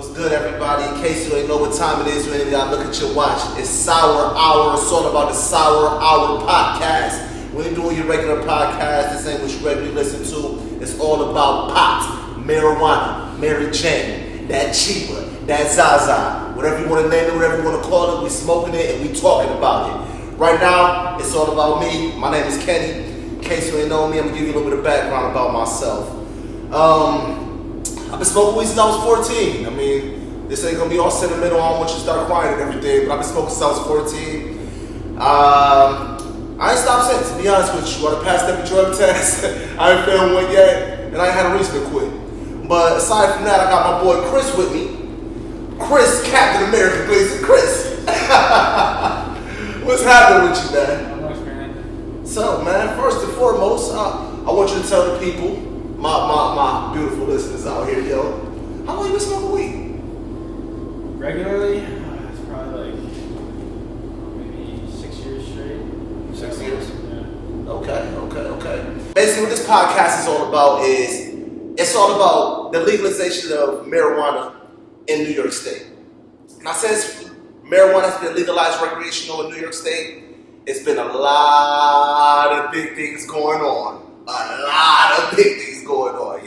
What's good, everybody? In case you ain't know what time it is, when y'all look at your watch, it's Sour Hour. It's all about the Sour Hour podcast. When you're doing your regular podcast, this ain't what you regularly listen to. It's all about pot, marijuana, Mary Jane, that cheaper, that Zaza, whatever you want to name it, whatever you want to call it. We smoking it and we talking about it. Right now, it's all about me. My name is Kenny. In case you ain't know me, I'm gonna give you a little bit of background about myself. I've been smoking weed since I was 14. I mean, this ain't gonna be all sentimental on once you start crying and everything, but I've been smoking since I was 14. I ain't stopped since, to be honest with you. I passed every drug test. I ain't failed one yet, and I ain't had a reason to quit. But aside from that, I got my boy Chris with me. Chris, Captain America, please. Chris. What's happening with you, man? Not much, man. So, man, first and foremost, I want you to tell the people, my beautiful listeners out here, yo, how long you been smoking weed? Regularly, it's probably like maybe 6 years straight. 6 years? Yeah. Okay. Basically, what this podcast is all about is, it's all about the legalization of marijuana in New York State. Now, since marijuana has been legalized recreational in New York State, it's been a lot of big things going on.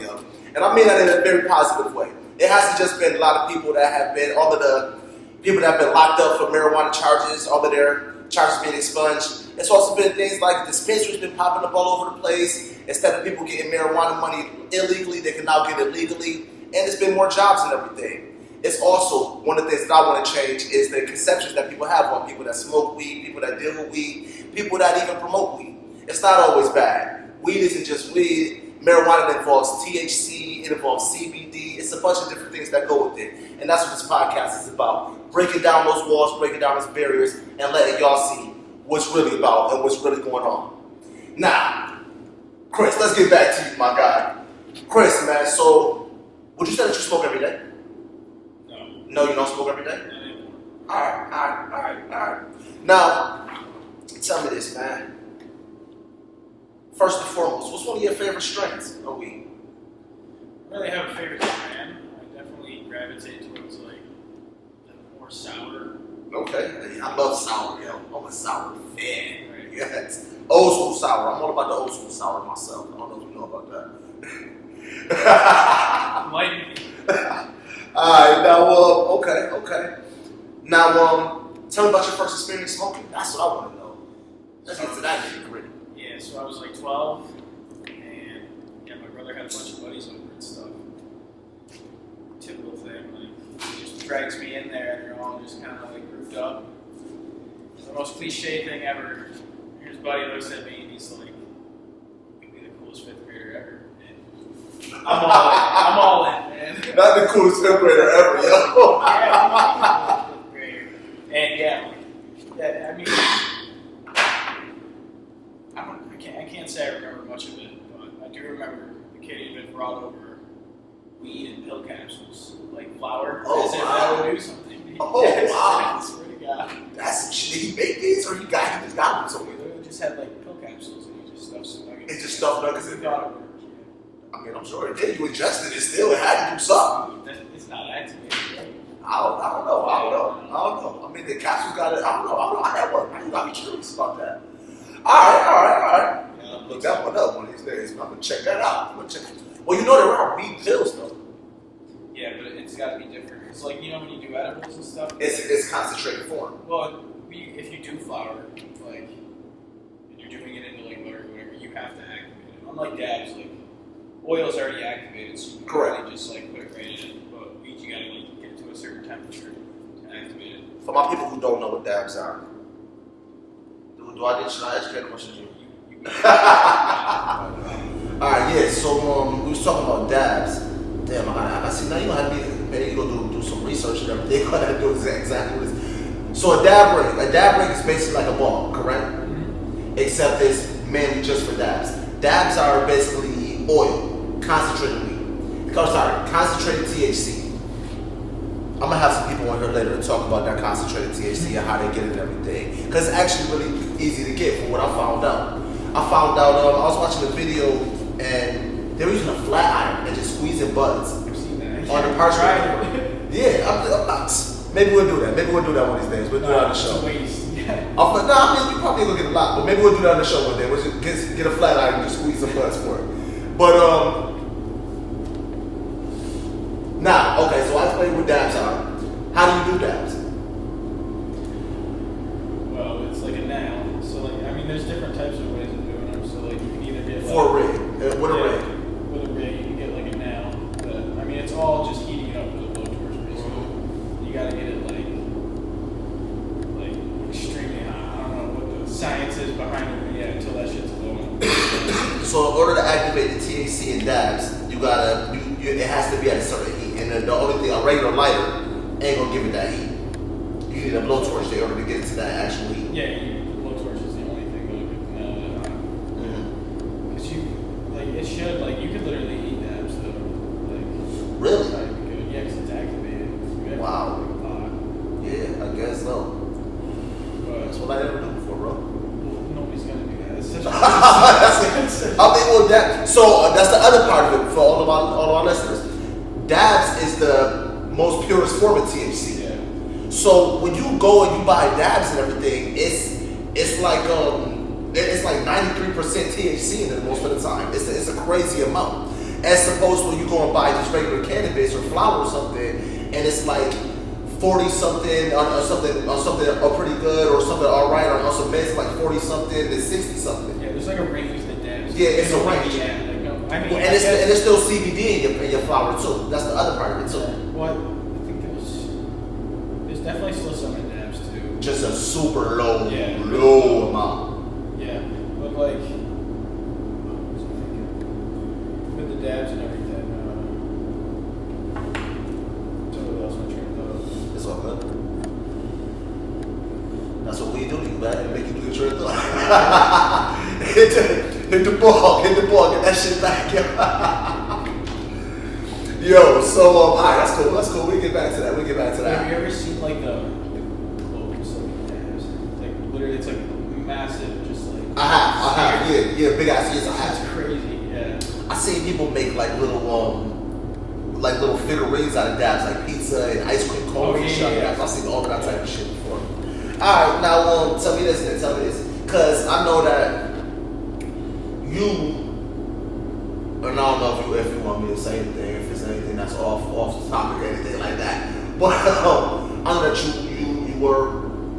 Yo. And I mean that in a very positive way. It hasn't just been a lot of people that have been, all of the people that have been locked up for marijuana charges, all of their charges being expunged. It's also been things like dispensaries been popping up all over the place. Instead of people getting marijuana money illegally, they can now get it legally. And there's been more jobs and everything. It's also, one of the things that I want to change is the conceptions that people have on people that smoke weed, people that deal with weed, people that even promote weed. It's not always bad. Weed isn't just weed. Marijuana involves THC, it involves CBD. It's a bunch of different things that go with it. And that's what this podcast is about. Breaking down those walls, breaking down those barriers, and letting y'all see what's really about and what's really going on. Now, Chris, let's get back to you, my guy. Chris, man, so would you say that you smoke every day? No. No, you don't smoke every day? Not anymore. All right. Now, tell me this, man. First and foremost, what's one of your favorite strains of weed? I don't really have a favorite brand. I definitely gravitate towards like the more sour. Okay, I love sour, yo. I'm a sour fan. Right. Yes. Old school sour. I'm all about the old school sour myself. I don't know if you know about that. Might be. Alright, now, okay. Now, tell me about your first experience smoking. That's what I want to know. Let's get to that nitty-gritty. Yeah, so I was like 12, and yeah, my brother had a bunch of buddies over and stuff. Typical thing, like, he just drags me in there, and they're all just kind of like grouped up. It's the most cliche thing ever. His buddy looks at me, and he's like, "You'd be the coolest fifth grader ever." And I'm all in, man. Not the coolest fifth grader ever, yo. Yeah, fifth grader. And yeah, I mean, I can't say I remember much of it, but I do remember the kid who had brought over weed and pill capsules, like flour, as if that would do something. Oh, wow. I swear to God. Did he make these, or you just got them somewhere? He just had like pill capsules and he just stuffed some nuggets. It just stuffed nuggets in He there. thought it worked. I mean, I'm sure it did. You ingested it still. It had to do something. It's not activated, right? I don't know. I mean, the capsules got it. I don't know how that works. I gotta be curious about that. All right. Yeah, Look that one up one of these days. I'm gonna check that out. Well, you know there are weed pills though. Yeah, but it's got to be different. It's like, you know when you do edibles and stuff? It's concentrated form. Well, if you do flour, like, and you're doing it into like butter or whatever, you have to activate it. Unlike dabs, like, oil's already activated, so you can really just like put it right in. But weed, you gotta like get it to a certain temperature to activate it. For my people who don't know what dabs are, should I educate them or should you? Alright, yeah, so we was talking about dabs. Damn, I see now you gonna have me go do some research and everything. Gonna have to do exactly what it is. So a dab rig is basically like a ball, correct? Mm-hmm. Except it's mainly just for dabs. Dabs are basically oil, concentrated weed. Concentrated THC. I'm gonna have some people on here later to talk about that concentrated THC and how they get it and everything. Because it's actually really easy to get from what I found out. I was watching a video and they were using a flat iron and just squeezing buds I've seen that. on the parchment paper. Yeah, I'm not. Maybe we'll do that. Maybe we'll do that one of these days. We'll do that on the show. No, I mean, you probably gonna get a lot, but maybe we'll do that on the show one day. We'll just get a flat iron and just squeeze some butts for it. But, now, okay, so I explained what dabs are. How do you do dabs? Well, it's like a now. So, like, I mean, there's different types of ways of doing them. So, like, you can either get For a rig. With a rig. With a rig, you can get like a now. But, I mean, it's all just heating it up with a blowtorch, basically. You gotta get it like extremely hot. I don't know what the science is behind it, but yeah, until that shit's blowing. So, in order to activate the THC in dabs, it has to be at a certain heat. And the only thing, a regular lighter ain't gonna give it that heat. You need a blowtorch in order to get it to that actual heat. Yeah, the blowtorch is the only thing that could nail it on. Because it should, like, you could literally eat dabs though. Like, really? Yeah, because it's activated. Wow. Yeah, I guess so. But that's what I never done before, bro. Nobody's gonna do that. It's such a so that's the other part of it for all of our listeners. Dabs is the most purest form of THC. Yeah. So when you go and you buy dabs and everything, it's like 93% THC in it most of the time. It's a crazy amount. As opposed to when you go and buy just regular cannabis or flower or something, and it's like 40 something on something pretty good or something all right on some meds like 40 something to 60 something. Yeah, there's like a range that dabs. Yeah, it's a range. Yeah, like, no, I mean, and it's still CBD in your flower too. That's the other part of it too. Well, I think there's definitely still some in dabs too. Just a super low amount. Yeah, but like with the dabs and everything. Totally lost my train of thought. It's all good. That's what we do to you, man. Make you do your train of thought. hit the ball, get that shit back. Yo, so alright, that's cool. We get back to that. Have you ever seen like the clothes like dabs? Like literally, it's like massive, just like. I have, yeah, big ass. Yes, I have. That's crazy, yeah. I seen people make like little figurines out of dabs, like pizza and ice cream cones and shit. Yeah. I've seen all that type of shit before. Alright, now tell me this. Cause I know that you, and I don't know if you want me to say anything, if it's anything that's off the topic or anything like that. But I know that you were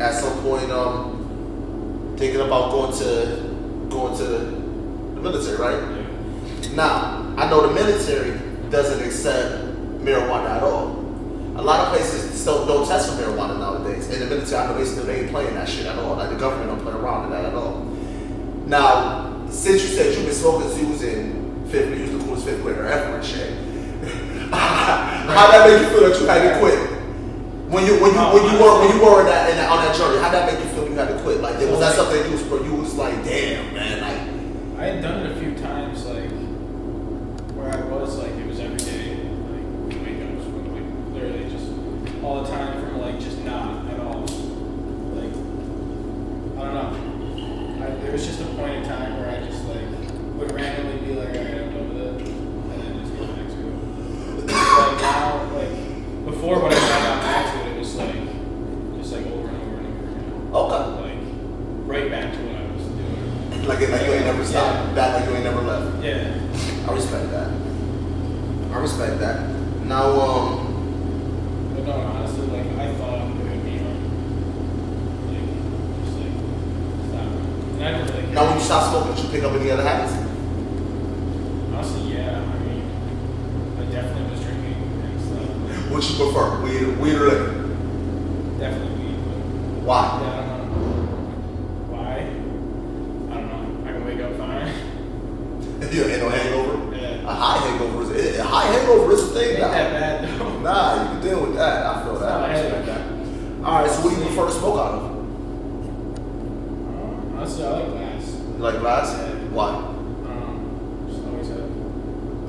at some point thinking about going to the military, right? Yeah. Now, I know the military doesn't accept marijuana at all. A lot of places still don't test for marijuana nowadays. In the military, I know they ain't playing that shit at all. Like the government don't play around with that at all. Now, since you said you've been smoking since you was in fifth, you was the coolest fifth grader ever and shit. How'd that make you feel that you had to quit? When you were on that journey, how'd that make you feel you had to quit? Like, was that something you was like, damn, man, like. I had done it a few times, like where I was like it was every day, like wake up, smoke, like literally just all the time from like just not at all. Like I don't know. There was just a point in time where I just like would randomly be like, alright, I'm done with it, and then just get back to it. Like now, like before when I got back to it, it was like just like over and over and over again. Okay. Like right back to what I was doing. Like you ain't never stopped. Yeah. That like you ain't never left. Yeah. I respect that. Now, But no, honestly, like I thought it would be like just like stop. And I don't really. now when you stop smoking, did you pick up any other habits? Honestly, yeah. I mean, I definitely was drinking and stuff. What you prefer, weed or liquor? Definitely weed. But Why? yeah, I don't know. Why? I don't know. I can wake up fine. You ain't no hangover. Yeah. A high hangover is a thing. Ain't that bad though. Nah, you can deal with that. I feel that. I respect that. All right, so what do you prefer to smoke out of? Honestly, I like glass. You like glass? Yeah. Why? Just always have. I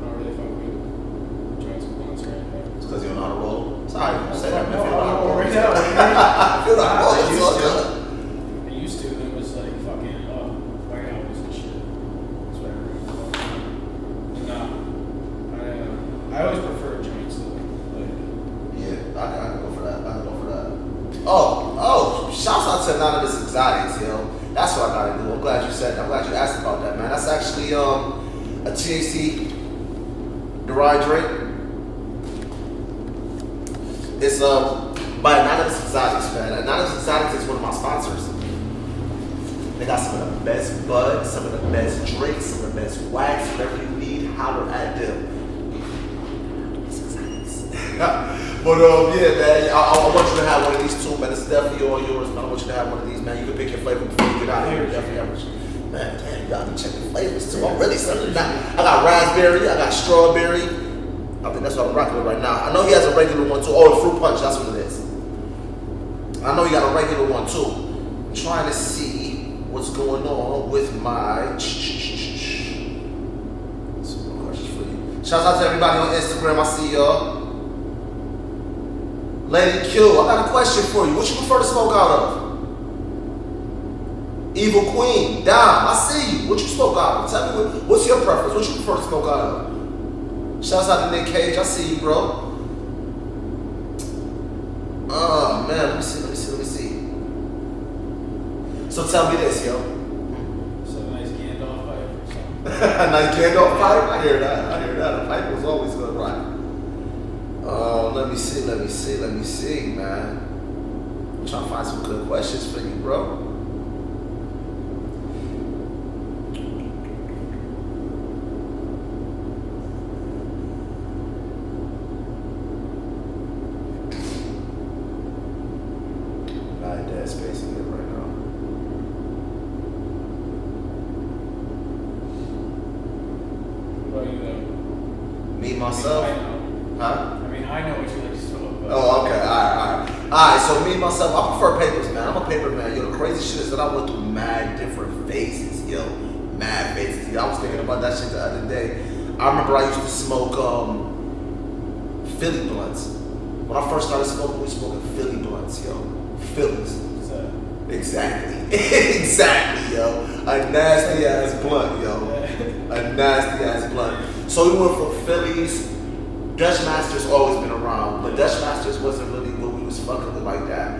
don't really fuck with joints and blunts or anything. It's because you don't know how to roll. Sorry, say that. No, If you don't know how to roll. right now. If you don't know how to roll, it's all good. I used to, and it was like fucking White House and shit. That's what I remember. But no, I always prefer joints though. Like, Yeah, I can go for that. I can go for that. Oh, shouts out to Anonymous Exotics, yo. That's what I gotta do. I'm glad you said that. I'm glad you asked about that, man. That's actually a THC derived drink. It's by Anonymous Exotics, man. Anonymous Exotics is one of my sponsors. They got some of the best buds, some of the best drinks, some of the best wax, whatever you need, holler at them. But yeah, man, I want you to have one of these too, man. It's definitely all yours, man. I want you to have one of these, man. You can pick your flavor before you get out of here. Definitely have one. Man, damn, you gotta be checking flavors too. I'm really starting to. I got raspberry, I got strawberry. I think that's what I'm rocking with right now. I know he has a regular one too. Oh, the fruit punch, that's what it is. I know he got a regular one too. I'm trying to see what's going on with my. Some more questions for you. Shout out to everybody on Instagram. I see y'all. Lady Q, I got a question for you. What you prefer to smoke out of? Evil Queen, Dom, I see you. What you smoke out of? Tell me what's your preference? What you prefer to smoke out of? Shouts out to Nick Cage. I see you, bro. Oh man, let me see. So tell me this, yo. Some nice Gandalf pipe or something. Nice Gandalf pipe? I hear that. A pipe was always good, right? Let me see, man. I'm trying to find some good questions for you, bro. Not dead space in it right now. What about you, though? Me, myself? I know. Huh? I know what you like to smoke. Oh, okay. Alright, so me, myself, I prefer papers, man. I'm a paper man. Yo, the crazy shit is that I went through mad different phases, yo. Mad phases. Yo, I was thinking about that shit the other day. I remember I used to smoke Philly blunts. When I first started smoking, we were smoking Philly blunts, yo. Phillies. What's that? Exactly. Exactly, yo. A nasty ass blunt, yo. A nasty ass blunt. So we went from Phillies. Dutch Masters always been around, but Dutch Masters wasn't really what we was fucking with like that.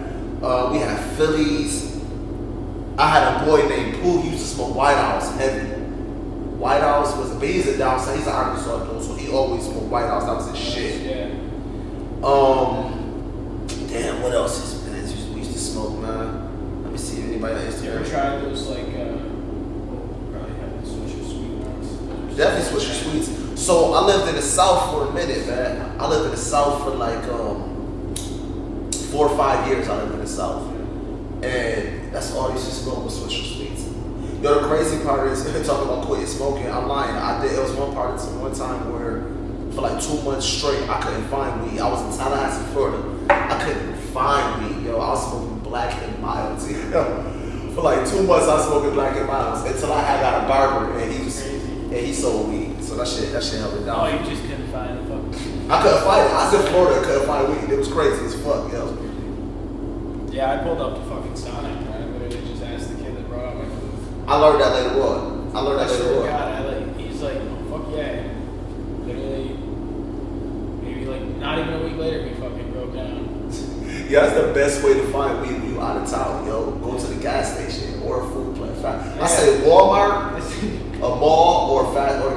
We had Phillies. I had a boy named Pooh. He used to smoke White House heavy. White House was, but he's a downside. He's an Arkansas dude, so he always smoked White House. That was his shit. Yeah. Damn, what else is we used to smoke, man? Let me see if anybody on Instagram. You ever tried those like? Probably have the Swisher Sweet ones. Definitely Swisher Sweets. So I lived in the South for a minute, man. I lived in the South for like 4 or 5 years. I lived in the South, and that's all I used to smoke was Swisher Sweets. Yo, the crazy part is talking about quitting smoking. I'm lying. It was one time where for like 2 months straight I couldn't find weed. I was in Tallahassee, Florida. I couldn't find weed. Yo, I was smoking Black and Milds. Yo, for like 2 months I was smoking Black and Milds until I got a barber and he sold weed. So that shit held it down. Oh, you just couldn't find the fucking. I couldn't find it. I was in Florida, couldn't find weed. It was crazy as fuck, yo. Yeah, I pulled up to fucking Sonic, and I literally just asked the kid that brought out my food. I learned that later on. God, he's like, oh, fuck yeah. Literally, maybe like not even a week later, we fucking broke down. Yeah, that's the best way to find weed when you out of town, yo. Go to the gas station or a food place. I say Walmart, a mall, or a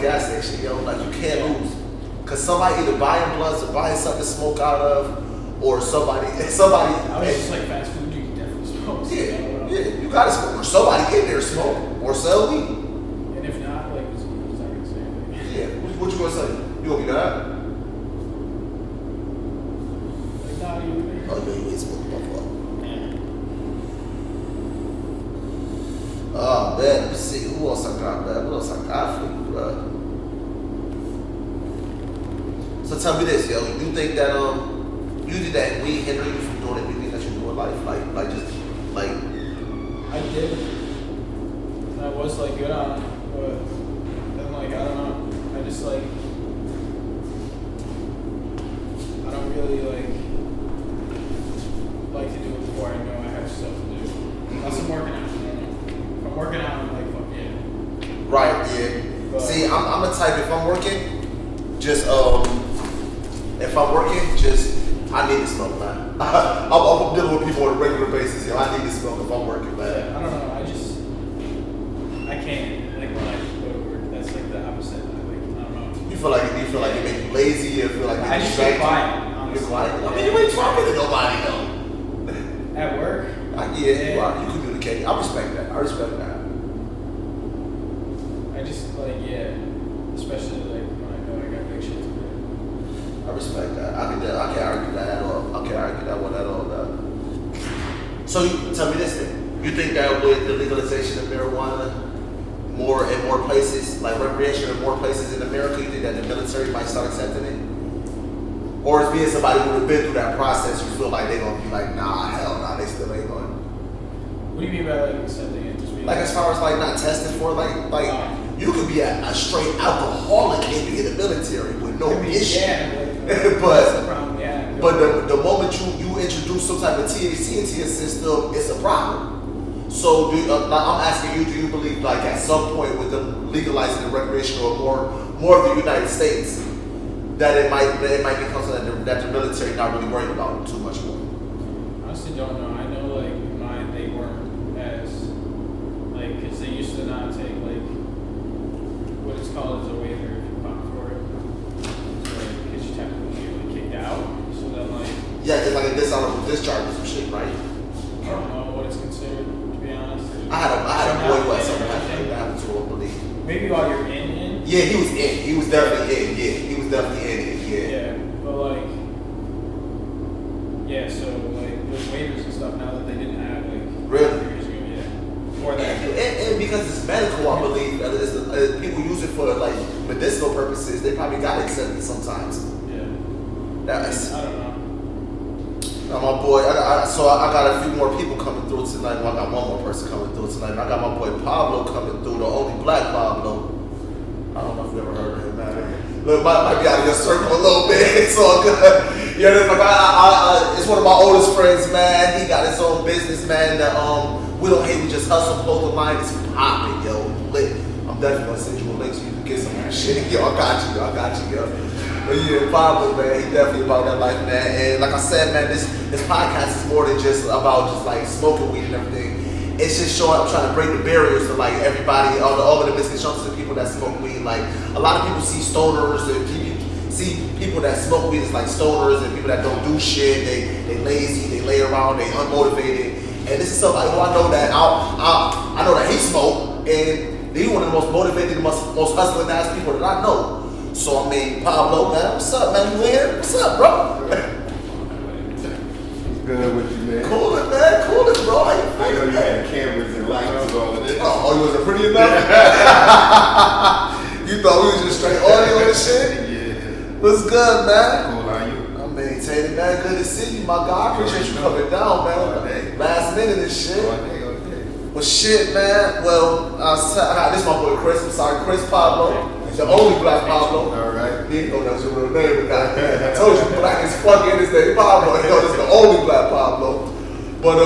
gas station, yo. Like you can't lose, cause somebody either buying blunts or buying something to smoke out of, or somebody. I was just like fast food, you can definitely smoke. Yeah, you gotta smoke, or somebody in there smoke or sell weed. And if not, like, it's not gonna say anything. Yeah, what you gonna say? You gonna be that? Like, not even. Oh, you ain't smoking my fuck. Oh man, let me see. Who else I got, man? What else I got for you, bro? So tell me this, yo. You think that you did that weed hinder you from doing anything that you do in life? Like I did. I was like good on it, but then like I don't know. I just like I don't really like to do it before I know I have stuff to do. Unless I'm working out. If I'm working out, I'm like fuck yeah. Right, yeah. But, see, I'm the type, if I'm working, just I need to smoke, man. I'm dealing with people on a regular basis. Yo, I need to smoke if I'm working, man. I don't know. I can't. Like when I go to work, that's like the opposite. I don't know. You feel like it makes you lazy. You feel like I just get quiet. Honestly. You're quiet. I mean, you ain't talking to nobody though. At work. Yeah, you are. You communicate. I respect that. I just especially like when I know I got big shit to do. I respect that. I can't argue that at all. I can't argue that one at all. So tell me this thing. You think that with the legalization of marijuana more and more places, like recreation in more places in America, you think that the military might start accepting it? Or as being somebody who would have been through that process, you feel like they're going to be like, nah, hell nah, they still ain't going. What do you mean by like accepting it? Just being like as far as like not testing for you could be a straight alcoholic and be in the military with no issue. Yeah, but that's the problem. Yeah. But the moment you introduce some type of THC into your system, it's a problem. So I'm asking you, do you believe like at some point with them legalizing the recreational or more of the United States, that it might become something that the military not really worried about too much more? Honestly, don't know. I know like mine they weren't as like because they used to not take like what it's called as a waiver if you pop for it. So like because you technically get kicked out. So then like it's like a dishonorable discharge or some shit, right? I don't know what it's considered to be honest. I had a boy who had something like that happened to him, I believe. Maybe while you're in. Yeah, he was in. He was definitely in. Yeah, he was definitely in it. Yeah, but like, so like those waivers and stuff now that they didn't have like really years ago, Or that. And because it's medical, I believe, people use it for like medicinal purposes. They probably got accepted sometimes. Yeah. I don't know. Now my boy, I got a few more people coming through tonight. Well, I got one more person coming through tonight. I got my boy Pablo coming through, the Only Black Pablo. I don't know if you ever heard of him, man. Look, might be out of your circle a little bit. It's all good. Yeah, it's one of my oldest friends, man. He got his own business, man. We don't hate, we just hustle, close the line. It's popping, yo. Lit. I'm definitely gonna send you a link so you can get some of that shit. Yo, I got you, yo. But yeah, Pablo, man, he definitely about that life, man. And like I said, man, this podcast is more than just about just like smoking weed and everything. It's just showing, I'm trying to break the barriers to like everybody, all of the misconceptions of people that smoke weed. Like a lot of people see stoners and see people that smoke weed as like stoners and people that don't do shit. They lazy, they lay around, they unmotivated. And this is somebody who I know that I know that he smoked, and he's one of the most motivated, most hustling ass people that I know. So I mean, Pablo, man, what's up, man? You here? What's up, bro? Good with you, man. Coolin', man. Coolin', bro. How you feeling? I know you had cameras and lights and all of this. Oh, you wasn't pretty enough? You thought we was just straight audio and shit? Yeah. What's good, man? Cool, how you? I'm maintaining, man. Good to see you, my guy. I appreciate you coming down, man. Last minute and shit. Okay. Well, shit, man. Well, this is my boy Chris. I'm sorry, Chris Pablo. The Only Black Pablo. All right. He didn't know that was your real name, but I told you, black as fuck in his name, Pablo. You know, this is the Only Black Pablo. But,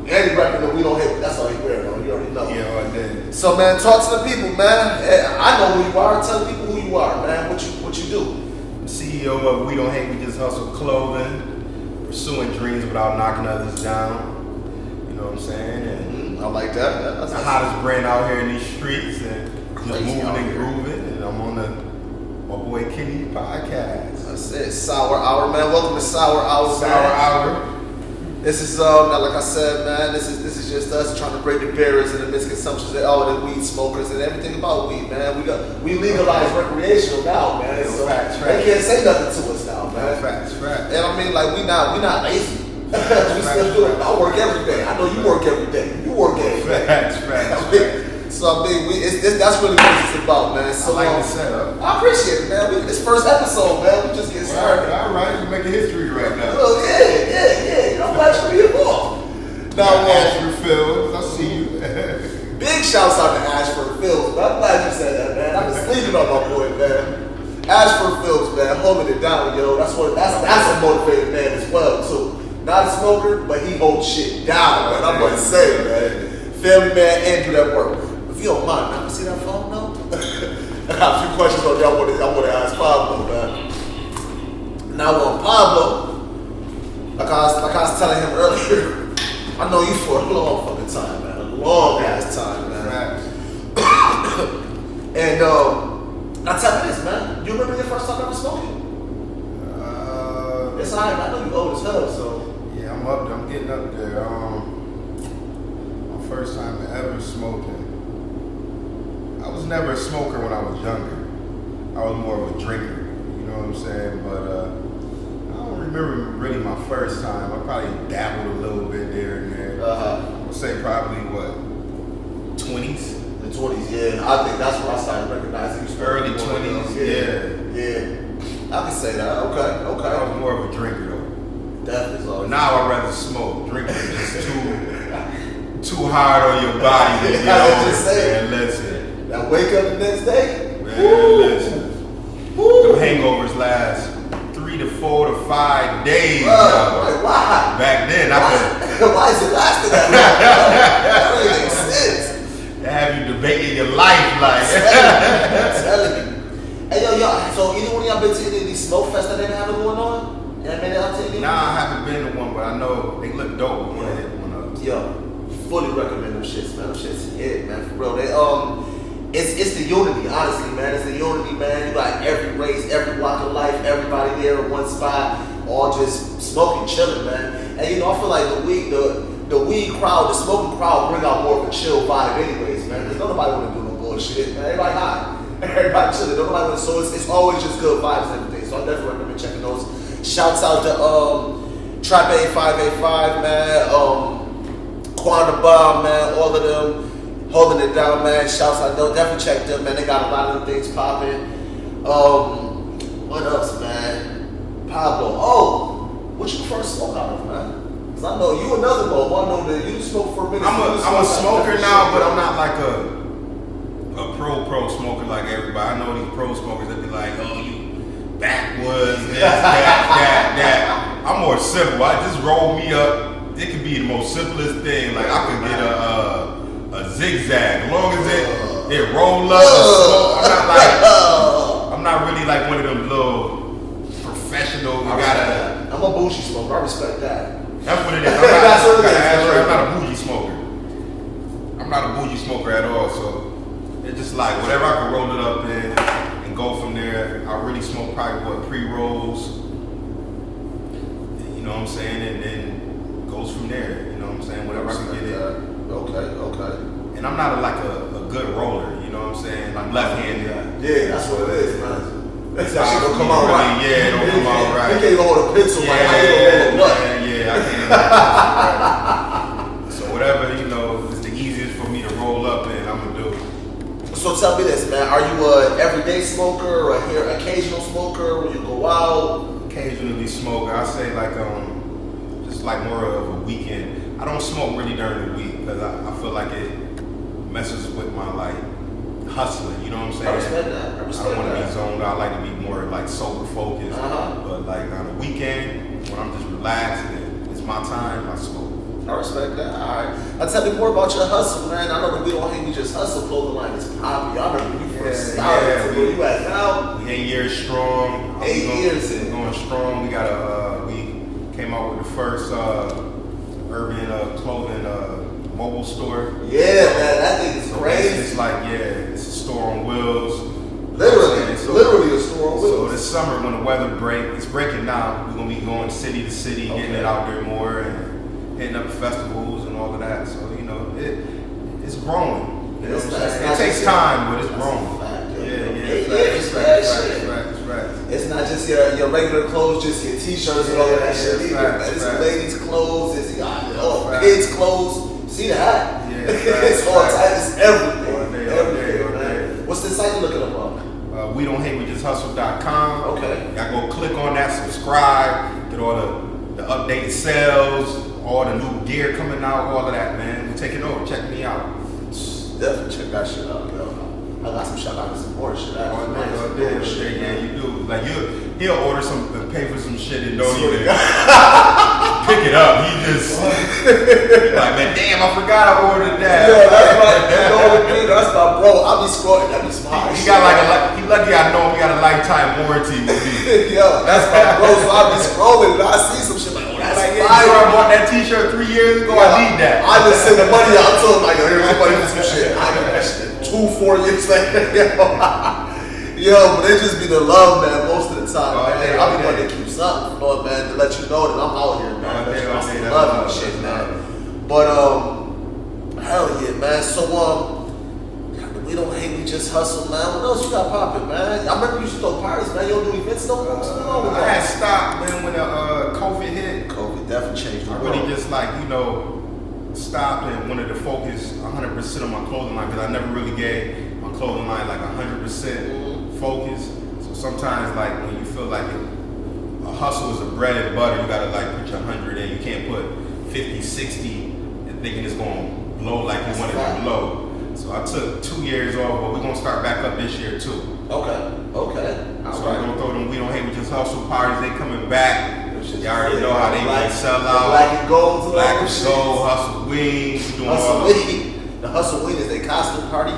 and he rapping that we don't hate, that's all he wearing on. You already know. Yeah, I did. So, man, talk to the people, man. I know who you are. Tell the people who you are, man. What you do. I'm CEO of We Don't Hate, We Just Hustle Clothing, pursuing dreams without knocking others down. You know what I'm saying? And I like that. That's the hottest brand out here in these streets, and just Crazy moving out and here. grooving. And I'm on my boy Kenny podcast. That's it. Sour Hour, man. Welcome to Sour Hour, Sour man. Hour. This is like I said, man. This is just us trying to break the barriers and the misconceptions of all the weed smokers and everything about weed, man. We legalize recreational now, man. So Facts. they can't say nothing to us now, man. Facts. And I mean, like we not lazy. We still do it. I work every day. I know you work every day. You work every day. Facts. So I mean, that's really what it's about, man. So I like the setup. I appreciate it, man. This first episode, man. We just get started. All right, you're making history right now. Oh, yeah. I'm glad you be involved. Now, Ashford Fields, I see you. big shouts out to Ashford Fields. I'm glad you said that, man. I've been sleeping on my boy, man. Ashford Fields, man, holding it down, yo. That's a motivated man as well, too. Not a smoker, but he holds shit down, man. I'm gonna say, man. Family man and do that work. If you don't mind, man, see that phone, no? I got a few questions on there I want to ask Pablo, man. Now on Pablo, Like I was telling him earlier, I know you for a long fucking time, man. A long ass time, man. And now tell me this, man. You remember your first time ever smoking? It's alright. I know you old as hell, so. Yeah, I'm up there. I'm getting up there. My first time ever smoking. I was never a smoker when I was younger. I was more of a drinker. You know what I'm saying? But I don't remember really my first time. I probably dabbled a little bit there and there. I would say probably what, 20s? The 20s, yeah. I think that's when I started recognizing you. Early 20s, yeah. I can say that. Okay. I was more of a drinker though. Definitely. So. Now I'd rather smoke. Drinking is just too hard on your body to get I over. just saying. Man, listen. Now wake up the next day. Man, listen. The hangovers last 3 to 4 to 5 days. Like, why? Back then, why is it lasting that long? That really makes sense. They have you debating your life, like. I'm telling you. Hey, yo, so either one of y'all been to any of these smoke fests that they been having going on? Yeah, been out to any? Nah, I haven't been to one, but I know they look dope. I want to hit one up. Yo, fully recommend them shits, man. Them shits hit, man, for real. They it's the unity, honestly, man. It's the unity, man. You got every race, every walk of life, everybody there in one spot, all just smoking, chilling, man. And you know, I feel like the weed crowd, the smoking crowd, bring out more of a chill vibe, anyways, man. Because nobody want to do no bullshit, man. Everybody high. Everybody chilling. Nobody wants, so it's always just good vibes and everything. So I definitely recommend checking those. Shouts out to Trap 8585, man. Quantum Bomb, man. All of them holding it down, man. Shouts out, definitely check them, man. They got a lot of them things popping. What else, man? Pablo. Oh, what you first smoke out of, man? Cause I know you another one. I know that you smoke for a minute. I'm a smoker now, but I'm not like a pro smoker like everybody. I know these pro smokers that be like, oh, you backwoods, this, that. I'm more simple. I just roll me up. It could be the most simplest thing. Like I could get a zigzag. As long as it roll up and smoke. I'm not really like one of them little professional. I'm a bougie smoker. I respect that. That's what it is. I'm not a bougie smoker. I'm not a bougie smoker at all. So it's just like whatever I can roll it up in and go from there. I really smoke probably pre-rolls. You know what I'm saying? And then goes from there. You know what I'm saying? Whatever I can get it. Okay. And I'm not like a good roller. You know what I'm saying? I'm left-handed. Yeah, that's what it is, man. That shit don't come out right. Yeah, it don't come out right. You can't even hold a pencil right. How you gonna roll a nut? Yeah, I can't. So whatever, you know, is the easiest for me to roll up in, I'm gonna do. So tell me this, man. Are you a everyday smoker or a occasional smoker when you go out? Occasionally smoker. I say like just like more of a weekend. I don't smoke really during the week because I feel like it messes with my like hustling. You know what I'm saying? I respect that. I don't want to be zoned out. I like to be more like sober focused. But like on a weekend when I'm just relaxed and it's my time, I smoke. I respect that. All right. Now tell me more about your hustle, man. I know that we don't hate you just hustle. Clothing line is poppy. I remember when you first started. Where you at now? 8 years strong. 8 years. We're going strong. We got we came out with the first urban clothing mobile store. Yeah, man, that thing is crazy. It's like it's a store on wheels. Literally a store on wheels. So this summer when the weather it's breaking now. We're gonna be going city to city, getting it out there more and hitting up festivals and all of that. So you know it's growing. You know what I'm saying? It takes time, but it's growing. It's not just your regular clothes, just your t-shirts and all of that shit. It's ladies' clothes, it's kids' clothes. See that? Yeah, it's all types, it's everything. Everything. What's the site you looking up on? We don't hate, we just hustle.com. Okay. Y'all go click on that, subscribe, get all the updated sales, all the new gear coming out, all of that, man. We're taking over. Check me out. Definitely check that shit out, yo. I got some shit I can support shit. Yeah, you do. Like he'll order pay for some shit and don't even pick it up. He just like, man, damn, I forgot I ordered that. Yeah, that's my bro. I be scrolling, that be smart. He got he lucky I know he got a lifetime warranty with me. Yo, that's my bro. So I be scrolling and I see some shit like, oh, that's years ago, I need that. I just send the money out to him like, yo, here's the money for some shit. I got that shit 2-4 years later. Yo, but it just be the love, man, most of the time, man. I be wanting to keep something, man, to let you know that I'm out here, man. I love you shit, man. But hell yeah, man. So we don't hate, we just hustle, man. What else you got popping, man? I remember you used to throw parties, man. You don't do events no more. What's going on with that? I had stopped, man, when the COVID hit. COVID definitely changed the I world. really just stopped and wanted to focus 100% on my clothing line, because I never really gave my clothing line like 100% focus. So sometimes like when you feel like a hustle is a bread and butter, you gotta like put your 100 in. You can't put 50, 60 and thinking it's gonna blow like you want it to blow. So I took 2 years off, but we're gonna start back up this year too. Okay. So we're gonna throw them We Don't Hate, We Just Hustle parties. They coming back. You already know how they gonna sell out. Black and gold, Hustle Wing, doing Hustle all Wing. The Hustle Wing is their costume party.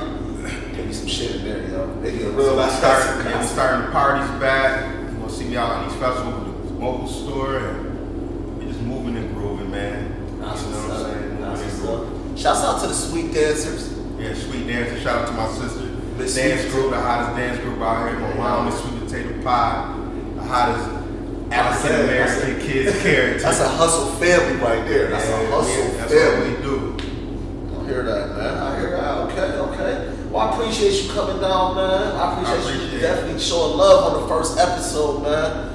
Give me some shit in there, yo. They need a real nice costume. We're starting the parties back. You're gonna see me out on these festivals with the mobile store, and we're just moving and grooving, man. That's you know what's what up. I'm saying? That's what's up. Shouts out to the Sweet Dancers. Yeah, Sweet Dancer. Shout out to my sister. Miss Dance Sweet. group, the hottest dance group out here. My mom is Sweet Potato Pie, the hottest African American kids character. That's a hustle family right there. That's a hustle That's family. what we do. I hear that, man. I hear that. Okay. Well, I appreciate you coming down, man. I appreciate you definitely showing love on the first episode, man.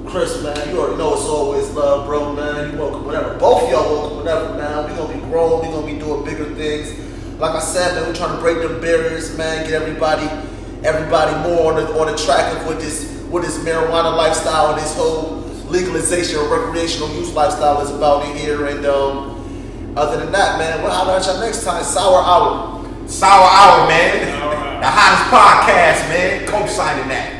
Chris, man, you already know it's always love, bro, man. You welcome whenever. Both of y'all welcome whenever, man. We gonna be growing. We gonna be doing bigger things. Like I said, man, we're trying to break them barriers, man. Get everybody more on the track of what this marijuana lifestyle and this whole legalization or recreational use lifestyle is about in here. And other than that, man, we'll holler at y'all next time. Sour Hour, man. The hottest podcast, man. Co-signing that.